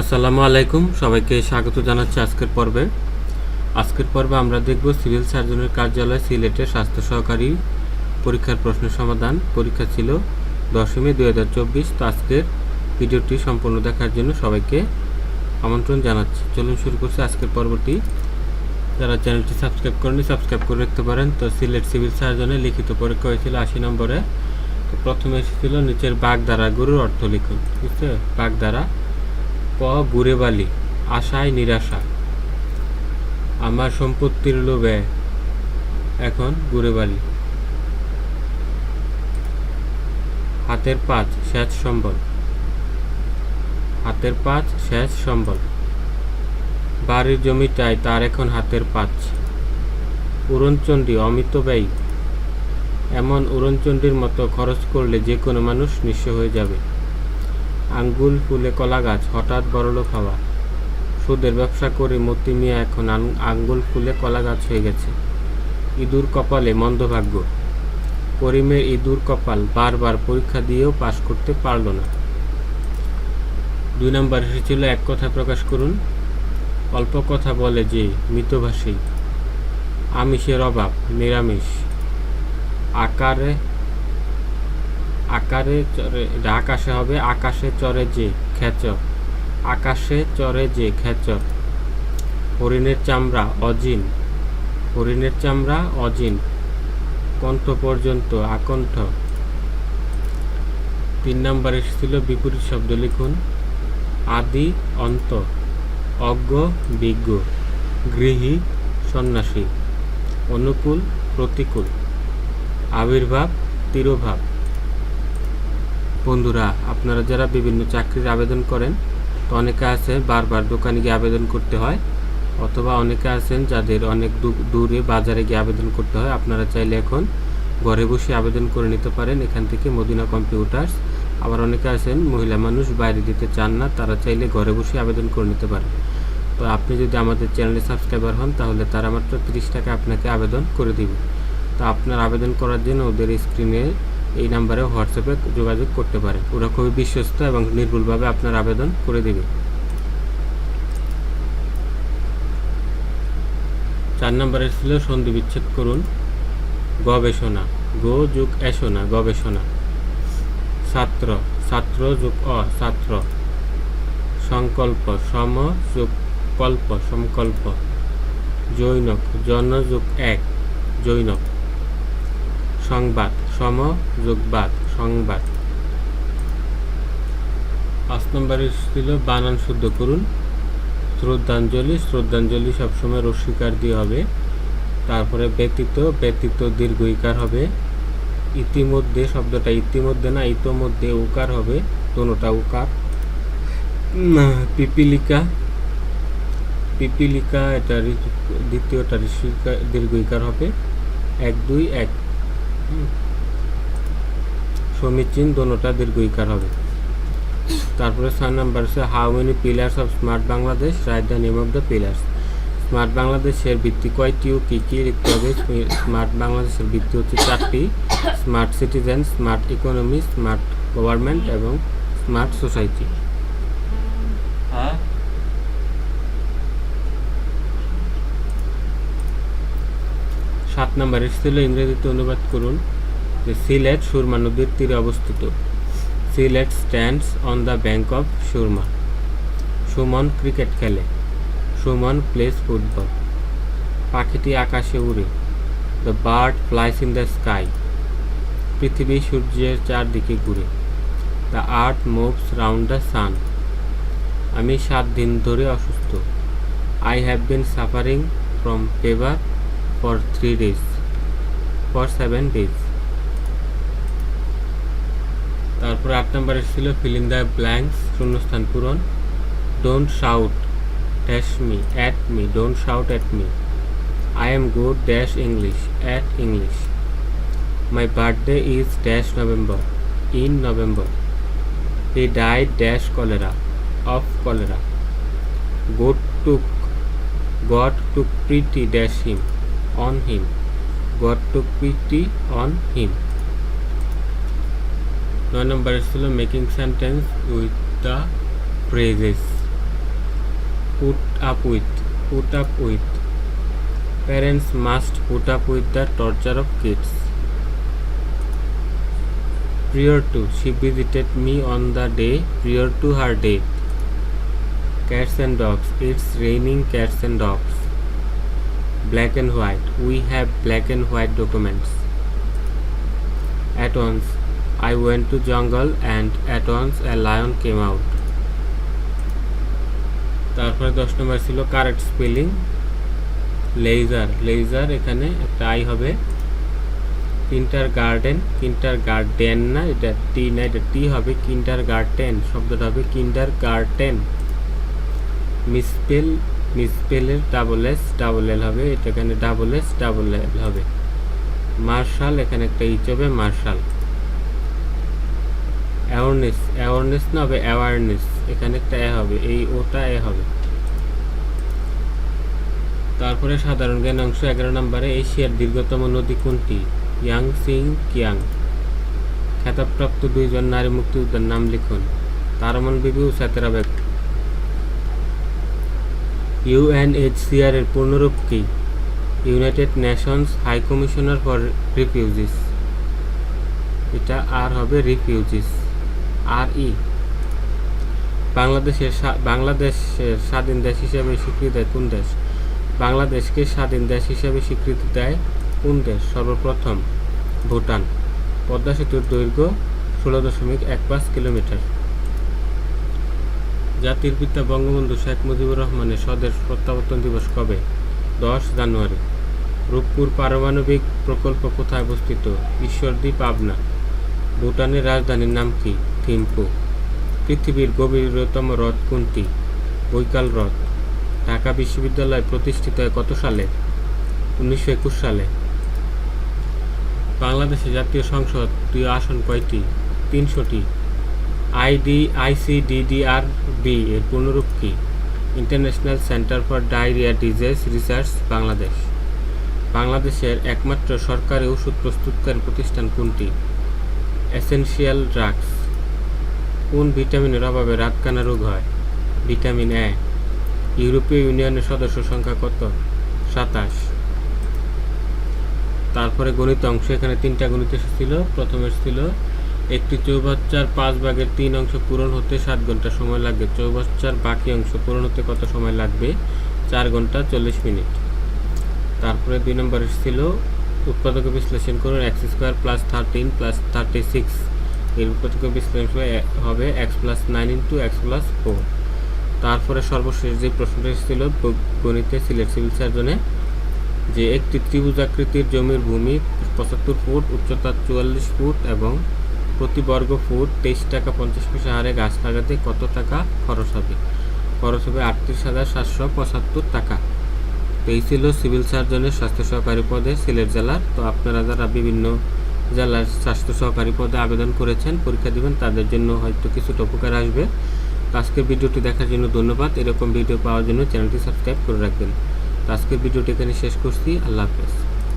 আসসালামু আলাইকুম, সবাইকে স্বাগত জানাচ্ছি আজকের পর্বে আমরা দেখব সিভিল সার্জনের কার্যালয় সিলেটের স্বাস্থ্য সহকারী পরীক্ষার প্রশ্ন সমাধান। পরীক্ষা ছিল 10 মে 2024। তো আজকের ভিডিওটি সম্পূর্ণ দেখার জন্য সবাইকে আমন্ত্রণ জানাচ্ছি। চলুন শুরু করছি আজকের পর্বটি। যারা চ্যানেলটি সাবস্ক্রাইব করেনি সাবস্ক্রাইব করে রাখতে পারেন। তো সিলেট সিভিল সার্জনের লিখিত পরীক্ষা হয়েছিল 80 নম্বরে। তো প্রথমে এসেছিল নিচের বাগধারা গরুর অর্থ লিখুন। বুঝতে বাগধারা ক বুড়ে বালি, আশায় নিরাশা, আমার সম্পত্তির লোভে এখন বুড়ে বালি, হাতের পাঁচ সেচ সম্বল, হাতের পাঁচ সেচ সম্বল, বাড়ির জমিটায় তার এখন হাতের পাঁচ, উড়নচণ্ডী অমিত ব্যয়, এমন উড়নচণ্ডীর মতো খরচ করলে যে কোনো মানুষ নিঃস্ব হয়ে যাবে, আঙ্গুল ফুলে কলা গাছ হঠাৎ বড়লোক হওয়া, সুদের ব্যবসা করে মতি মিয়া এখন আঙ্গুল ফুলে কলা গাছ হয়ে গেছে, ইঁদুর কপালে মন্দভাগ্য, করিমের ইঁদুর কপাল বারবার পরীক্ষা দিয়েও পাশ করতে পারল না। 2 নম্বর এসেছিল এক কথা প্রকাশ করুন। অল্প কথা বলে যে মিতভাষী, আমিষের অভাব নিরামিষ, আকারে চরে আকাশে হবে, আকাশে চরে যে খেচর, আকাশে চরে যে খেচর, হরিণের চামড়া অজিন, হরিণের চামড়া অজিন, কণ্ঠ পর্যন্ত আকণ্ঠ। 3 নম্বর এসেছিল বিপরীত শব্দ লিখুন। আদি অন্ত, অজ্ঞ বিজ্ঞ, গৃহী সন্ন্যাসী, অনুকূল প্রতিকূল, আবির্ভাব তিরোভাব। বন্ধুরা, আপনারা যারা বিভিন্ন চাকরির আবেদন করেন, তো অনেকে আছে বারবার দোকানে গিয়ে আবেদন করতে হয়, অথবা অনেকে আছেন যাদের অনেক দূরে বাজারে গিয়ে আবেদন করতে হয়। আপনারা চাইলে এখন ঘরে বসে আবেদন করে নিতে পারেন এখান থেকে মদিনা কম্পিউটার্স। আবার অনেকে আছেন মহিলা মানুষ বাইরে দিতে চান না, তারা চাইলে ঘরে বসে আবেদন করে নিতে পারেন। তো আপনি যদি আমাদের চ্যানেলে সাবস্ক্রাইবার হন তাহলে তারা মাত্র 30 টাকা আপনাকে আবেদন করে দিবে। তো আপনার আবেদন করার জন্য ওদের স্ক্রিনে এই নাম্বারে হোয়াটসঅ্যাপে যোগাযোগ করতে পারেন। ওরা খুবই বিশ্বস্ত এবং নির্ভুলভাবে আপনার আবেদন করে দেবে। 4 নম্বরে ছিল সন্ধি বিচ্ছেদ করুন। গবেষণা, গো যুগ এসোনা গবেষণা, ছাত্র, ছাত্র যুগ ছাত্র, সংকল্প, সম যুগ কল্প সংকল্প, জৈনক, জন যুগ এক জৈনক, সংবাদ, সম যুগ বাদ সংবাদ। 5 নম্বরে ছিল বানান শুদ্ধ করুন। শ্রদ্ধাঞ্জলি, শ্রদ্ধাঞ্জলি সবসময় রস্বীকার দিয়ে হবে। তারপরে ব্যতীত, ব্যতীত দীর্ঘ ইকার হবে। ইতিমধ্যে শব্দটা ইতিমধ্যে না ইতোমধ্যে উকার হবে, দোনোটা উকার। পিপিলিকা, পিপিলিকা এটা দ্বিতীয়টা দীর্ঘ ইকার হবে। 1 2 1। সমীচীন দোনোটা দীর্ঘ ইকার হবে। তারপরে 6 নাম্বার আছে how many pillars of smart Bangladesh, write the name of the pillars. Smart বাংলাদেশের ভিত্তি কয়টি ও কী কী লিখতে হবে। স্মার্ট বাংলাদেশের ভিত্তি হচ্ছে 4টি: smart citizen, smart economy, smart government এবং স্মার্ট সোসাইটি। 7 নাম্বার ছিল ইংরেজিতে অনুবাদ করুন। যে সিলেট সুরমা নদীর তীরে অবস্থিত। Sylhet stands on the bank of Surma. Suman cricket খেলে। Suman plays football. পাখিটি আকাশে উড়ে। The bird flies in the sky. পৃথিবী সূর্যের চারদিকে ঘুরে। The earth moves round the sun. আমি 7 দিন ধরে অসুস্থ। I have been suffering from fever for 3 days, for 7 days। তারপরে 8 নম্বরে ছিল ফিল ইন দ্য ব্ল্যাঙ্কস, শূন্যস্থান পূরণ। Don't shout dash me at me, don't shout at me. I am good dash English at English. My birthday is dash November, in November. He died dash cholera, of cholera. God took pretty dash him, on him. God took pretty on him. 9 নম্বরে ছিল making sentence with the phrases. Put up with. Put up with. Parents must put up with the torture of kids. Prior to. She visited me on the day prior to her death. Cats and dogs. It's raining cats and dogs. Black and white. We have black and white documents. At once. I went to jungle and at once a lion came out. তারপরে 10 নম্বর ছিল correct spelling. Laser, laser এখানে একটা I হবে। Kinder garden, kinder garden না, এটা টি না, এটা টি হবে। কিন্টার গার্ডেন শব্দটা হবে কিন্টার গার্ডেন। মিসপেল, মিসপেলের ডাবল এস ডাবল এল হবে, এটা এখানে ডাবল এস ডাবল এল হবে। মার্শাল, এখানে একটা ইচ হবে মার্শাল। অ্যাওয়ারনেস, অ্যাওয়ারনেস না হবে অ্যাওয়ারনেস, এখানে একটা এ হবে, এই ওটা এ হবে। তারপরে সাধারণ জ্ঞান অংশ 11 নম্বরে এশিয়ার দীর্ঘতম নদী কোনটি? ইয়াংসিং কিয়াং। খেতাবপ্রাপ্ত 2 জন নারী মুক্তিযোদ্ধার নাম লিখুন। তারমন বিবি ও সাতেরা বেগ। ইউএনএইচসিআর এর পূর্ণরূপ কি? United Nations High Commissioner for Refugees, এটা আর হবে রিফিউজিস, আর ই। বাংলাদেশের স্বাধীন দেশ হিসেবে স্বীকৃতি দেয় কোন দেশ? বাংলাদেশকে স্বাধীন দেশ হিসেবে স্বীকৃতি দেয় কোন দেশ? সর্বপ্রথম ভুটান। পদ্মা সেতুর দৈর্ঘ্য 16.15 কিলোমিটার। জাতির পিতা বঙ্গবন্ধু শেখ মুজিবুর রহমানের স্বদেশ প্রত্যাবর্তন দিবস কবে? 10 জানুয়ারি। রূপপুর পারমাণবিক প্রকল্প কোথায় অবস্থিত? ঈশ্বরদী, পাবনা। ভুটানের রাজধানীর নাম কি? থিম্পু। পৃথিবীর গভীরতম হ্রদ কোনটি? বৈকাল হ্রদ। ঢাকা বিশ্ববিদ্যালয় প্রতিষ্ঠিত হয় কত সালে? 1921 সালে। বাংলাদেশের জাতীয় সংসদ আসন কয়টি? 300টি। ICDDR-B এর পূর্ণরূপ কি? International centre for diarrhoea disease research Bangladesh. বাংলাদেশের একমাত্র সরকারি ওষুধ প্রস্তুতকারী প্রতিষ্ঠান কোনটি? Essential drugs. কোন ভিটামিনের অভাবে রাতকানা রোগ হয়? Vitamin A. ইউরোপীয় ইউনিয়নের সদস্য সংখ্যা কত? 27। তারপরে গণিত অংশ, এখানে 3টা গণিত ছিল। প্রথমে ছিল একটি চৌবাচ্চার 5/3 অংশ পূরণ হতে 7 ঘন্টা সময় লাগবে। চৌবাচ্চার বাকি অংশ পূরণ হতে কত সময় লাগবে? 4 ঘন্টা 40 মিনিট। তারপরে 2 নম্বরে ছিল উৎপাদক বিশ্লেষণ করুন। x² + 13 + 36 এর উৎপাদক বিশ্লেষণ হবে x + 9 × x + 4। তারপরে সর্বশেষ যে প্রশ্নটি ছিল গণিতে সিলেট সিভিল সার্জনে, যে একটি ত্রিভুজাকৃতির জমির ভূমি 75 ফুট, উচ্চতা 44 ফুট এবং প্রতি বর্গ ফুট 23 টাকা 50 পয়সা হারে গাছ লাগাতে কত টাকা খরচ হবে? খরচ হবে 38,775 টাকা। তো এই ছিল সিভিল সার্জনের স্বাস্থ্য সহকারী পদে সিলেট জেলার। তো আপনারা যারা বিভিন্ন জেলার স্বাস্থ্য সহকারী পদে আবেদন করেছেন, পরীক্ষা দিবেন, তাদের জন্য হয়তো কিছুটা উপকার আসবে। তো আজকের ভিডিওটি দেখার জন্য ধন্যবাদ। এরকম ভিডিও পাওয়ার জন্য চ্যানেলটি সাবস্ক্রাইব করে রাখবেন। তো আজকের ভিডিওটি এখানে শেষ করছি। আল্লাহ হাফেজ।